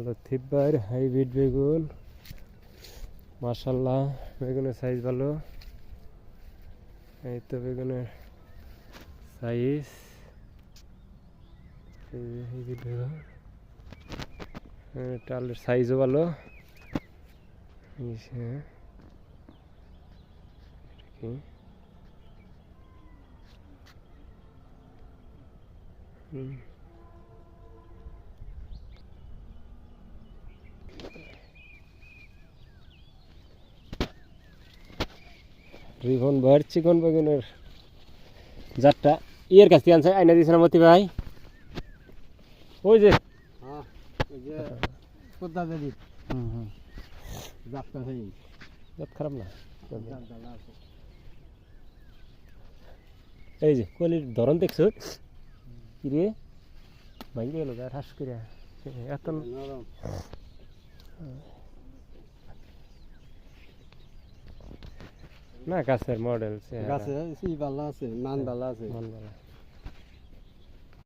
লতিফ ভাইয়ের হাইব্রিড বেগুন, মাশাআল্লাহ বেগুনের সাইজ ভালো। এই তো বেগুনের সাইজ, হাইব্রিড বেগুন, টালের সাইজও ভালো। রিভন ভাইয়ের চিকন বেগুনের জাতটা ইয়ের কাছ থেকে আনছে, আইনা দিয়েছে না মতি ভাই? ওই যে জাত খারাপ না, এই যে কোয়ালির ধরন দেখছো কি রে, ভাঙে গেল গা ঠাস করে এত না। গাছের মডেল, গাছে ভালো আছে, মান ভালো আছে।